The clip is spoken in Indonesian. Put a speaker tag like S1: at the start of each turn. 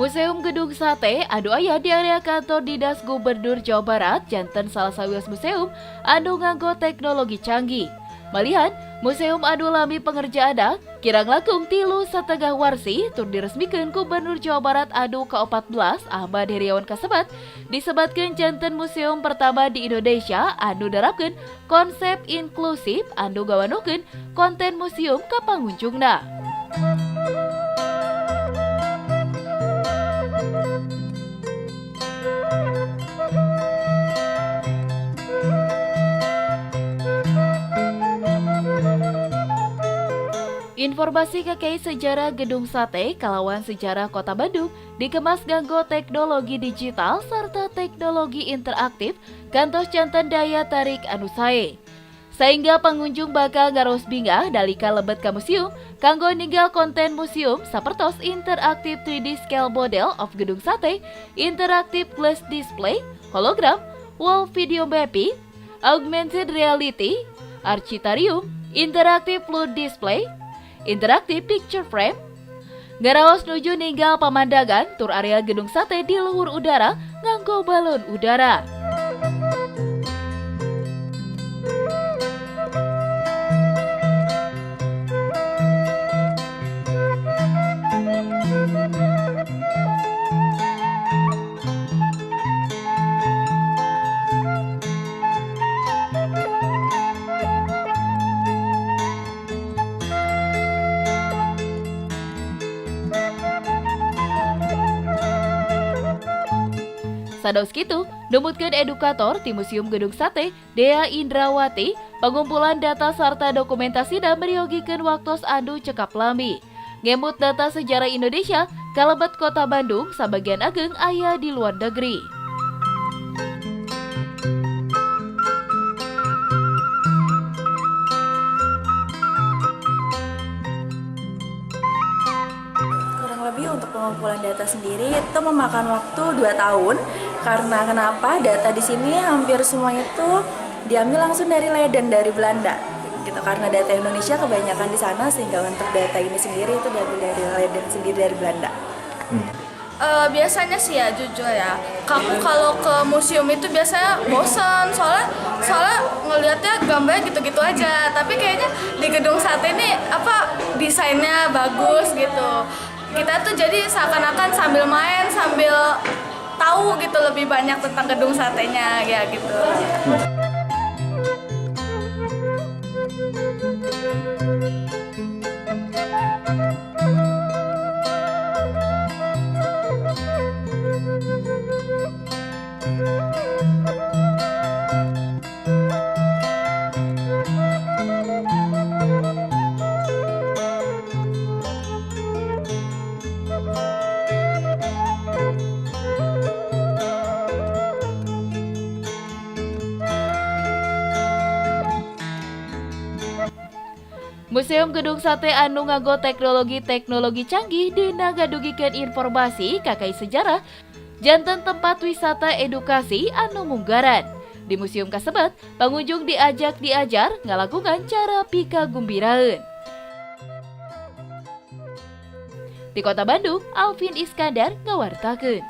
S1: Museum Gedung Sate anu aya di area kantor Dinas Gubernur Jawa Barat janten salah sawios museum anu nganggo teknologi canggih. Malihan, museum anu lami pengerjaana kirang langkung 3,5 warsi tur diresmikeun Gubernur Jawa Barat anu ke-14 Ahmad Heriawan kasebat disebatkeun janten museum pertama di Indonesia anu nerapkeun konsep inklusif anu gawanokeun konten museum ka pangunjungna. Informasi KKI sejarah Gedung Sate kalawan sejarah Kota Bandung dikemas nganggo teknologi digital serta teknologi interaktif kantos janten daya tarik anu sae. Sehingga pengunjung bakal ngaros bingah dalika lebet ka museum kanggo ninggal konten museum sapertos interaktif 3D scale model of Gedung Sate, interaktif glass display, hologram, wall video mapping, augmented reality, architarium, interaktif fluid display, interaktif picture frame, ngaraos nuju ninggal pemandangan tur area Gedung Sate di luhur udara nganggo balon udara. Sados kitu, numutkeun edukator di Museum Gedung Sate, Dea Indrawati, pengumpulan data serta dokumentasi dan meriogikeun waktos anu cekap lami. Ngemut data sejarah Indonesia, kalebet Kota Bandung sabagian ageng aya di luar negeri.
S2: Untuk pengumpulan data sendiri itu memakan waktu 2 tahun karena kenapa data di sini hampir semuanya itu diambil langsung dari Leiden dari Belanda gitu, karena data Indonesia kebanyakan di sana sehingga untuk data ini sendiri itu diambil dari Leiden sendiri dari Belanda.
S3: Biasanya sih ya jujur ya, kamu kalau ke museum itu biasanya bosan soalnya ngelihatnya gambarnya gitu-gitu aja, tapi kayaknya di Gedung Sate ini desainnya bagus gitu. Kita tuh jadi seakan-akan sambil main, sambil tahu gitu lebih banyak tentang Gedung Satenya ya gitu.
S1: Museum Gedung Sate anu nganggo teknologi canggih dina ngadugikeun informasi kakai sejarah janten tempat wisata edukasi anu munggaran. Di museum kasebat, pengunjung diajar ngalakukan cara pikagumbiraeun. Di Kota Bandung, Alvin Iskandar ngawartakeun.